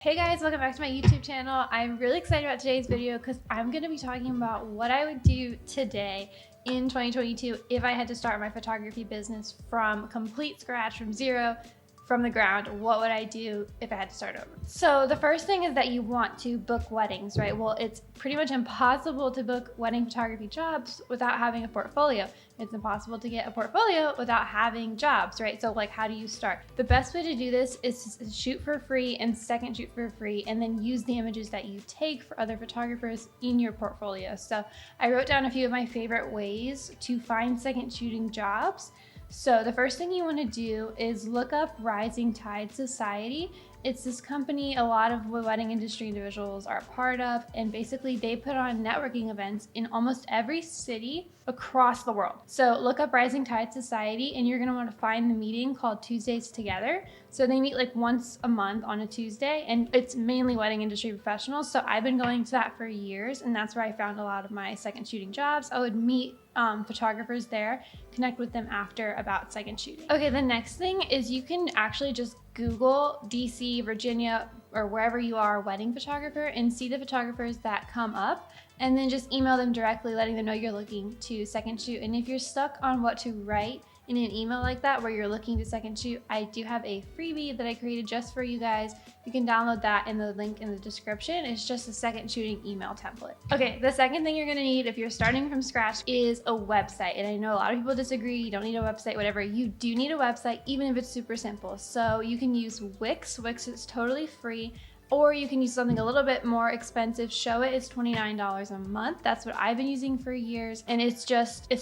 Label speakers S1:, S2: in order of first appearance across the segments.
S1: Hey guys, welcome back to my YouTube channel. I'm really excited about today's video because I'm going to be talking about what I would do today in 2022 if I had to start my photography business from complete scratch, from zero, from the ground. What would I do if I had to start over? So the first thing is that you want to book weddings, right? Well, it's pretty much impossible to book wedding photography jobs without having a portfolio. It's impossible to get a portfolio without having jobs, right? So like, how do you start? The best way to do this is to shoot for free and second shoot for free, and then use the images that you take for other photographers in your portfolio. So I wrote down a few of my favorite ways to find second shooting jobs. So the first thing you want to do is look up Rising Tide Society. It's this company a lot of wedding industry individuals are a part of, and basically they put on networking events in almost every city across the world. So look up Rising Tide Society and you're going to want to find the meeting called Tuesdays Together. So they meet like once a month on a Tuesday, and it's mainly wedding industry professionals. So I've been going to that for years, and that's where I found a lot of my second shooting jobs. I would meet photographers there, connect with them after about second shooting. Okay, the next thing is you can actually just Google DC, Virginia, or wherever you are wedding photographer and see the photographers that come up, and then just email them directly letting them know you're looking to second shoot. And if you're stuck on what to write in an email like that where you're looking to second shoot, I do have a freebie that I created just for you guys. You can download that in the link in the description. It's just a second shooting email template. Okay, the second thing you're gonna need if you're starting from scratch is a website. And I know a lot of people disagree, you don't need a website, whatever. You do need a website, even if it's super simple. So you can use Wix. Wix is totally free. Or you can use something a little bit more expensive. Showit is $29 a month. That's what I've been using for years. And it's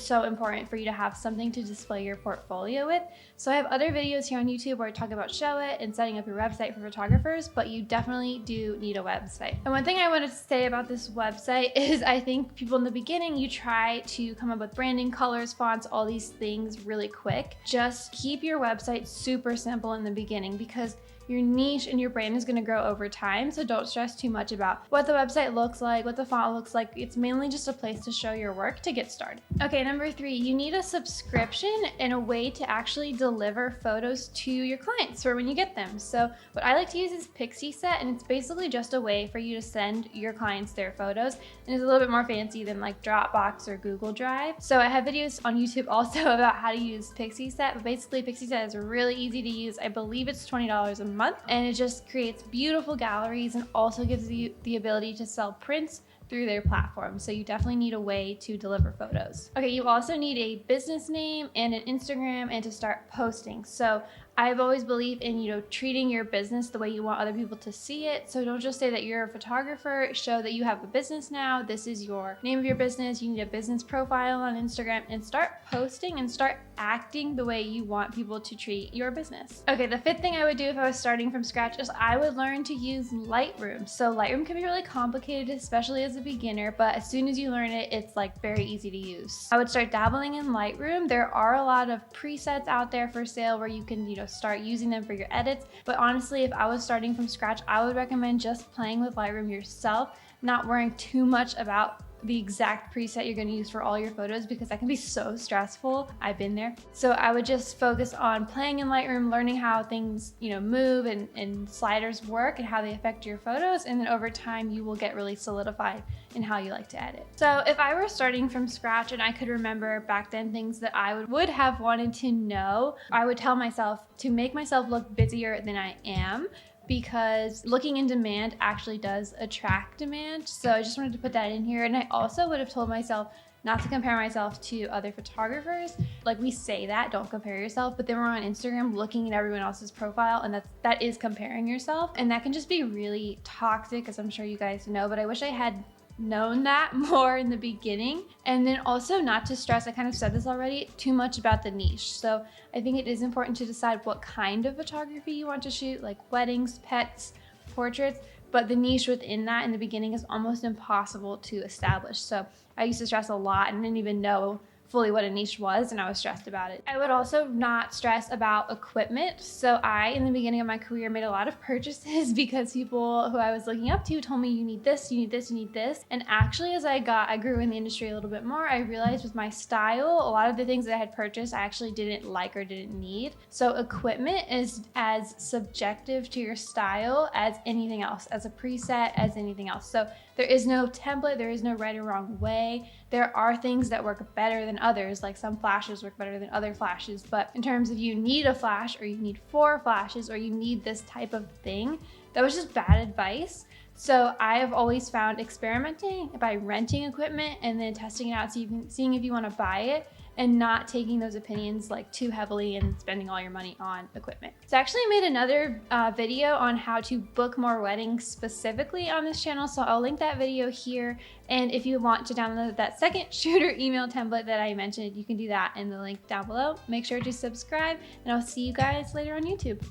S1: so important for you to have something to display your portfolio with. So I have other videos here on YouTube where I talk about Showit and setting up your website for photographers, but you definitely do need a website. And one thing I wanted to say about this website is I think people in the beginning, you try to come up with branding, colors, fonts, all these things really quick. Just keep your website super simple in the beginning, because your niche and your brand is going to grow over time. So don't stress too much about what the website looks like, what the font looks like. It's mainly just a place to show your work to get started. Okay, number 3, you need a subscription and a way to actually deliver photos to your clients for when you get them. So what I like to use is Pixieset, and it's basically just a way for you to send your clients their photos. And it's a little bit more fancy than like Dropbox or Google Drive. So I have videos on YouTube also about how to use Pixieset, but basically Pixieset is really easy to use. I believe it's $20 a month, and it just creates beautiful galleries and also gives you the ability to sell prints through their platform. So you definitely need a way to deliver photos. Okay, you also need a business name and an Instagram and to start posting. So I've always believed in, treating your business the way you want other people to see it. So don't just say that you're a photographer, show that you have a business now. This is your name of your business. You need a business profile on Instagram, and start posting and start acting the way you want people to treat your business. Okay, the 5th thing I would do if I was starting from scratch is I would learn to use Lightroom. So Lightroom can be really complicated, especially as a beginner, but as soon as you learn it, it's like very easy to use. I would start dabbling in Lightroom. There are a lot of presets out there for sale where you can, start using them for your edits. But honestly, if I was starting from scratch, I would recommend just playing with Lightroom yourself, not worrying too much about the exact preset you're going to use for all your photos, because that can be so stressful. I've been there. So I would just focus on playing in Lightroom, learning how things, move and sliders work and how they affect your photos. And then over time, you will get really solidified in how you like to edit. So if I were starting from scratch and I could remember back then things that I would have wanted to know, I would tell myself to make myself look busier than I am, because looking in demand actually does attract demand. So I just wanted to put that in here. And I also would have told myself not to compare myself to other photographers. Like, we say that, don't compare yourself, but then we're on Instagram looking at everyone else's profile, and that is comparing yourself. And that can just be really toxic, as I'm sure you guys know, but I wish I had known that more in the beginning. And then also not to stress, I kind of said this already, too much about the niche. So I think it is important to decide what kind of photography you want to shoot, like weddings, pets, portraits, but the niche within that in the beginning is almost impossible to establish. So I used to stress a lot and didn't even know fully what a niche was, and I was stressed about it. I would also not stress about equipment. So I, in the beginning of my career, made a lot of purchases because people who I was looking up to told me, you need this, you need this, you need this. And actually, as I grew in the industry a little bit more, I realized with my style, a lot of the things that I had purchased, I actually didn't like or didn't need. So equipment is as subjective to your style as anything else, as a preset, as anything else. So there is no template, there is no right or wrong way. There are things that work better than others, like some flashes work better than other flashes, but in terms of you need a flash or you need 4 flashes or you need this type of thing, that was just bad advice. So I have always found experimenting by renting equipment and then testing it out, seeing if you want to buy it, and not taking those opinions like too heavily and spending all your money on equipment. So I actually made another video on how to book more weddings specifically on this channel. So I'll link that video here. And if you want to download that second shooter email template that I mentioned, you can do that in the link down below. Make sure to subscribe, and I'll see you guys later on YouTube.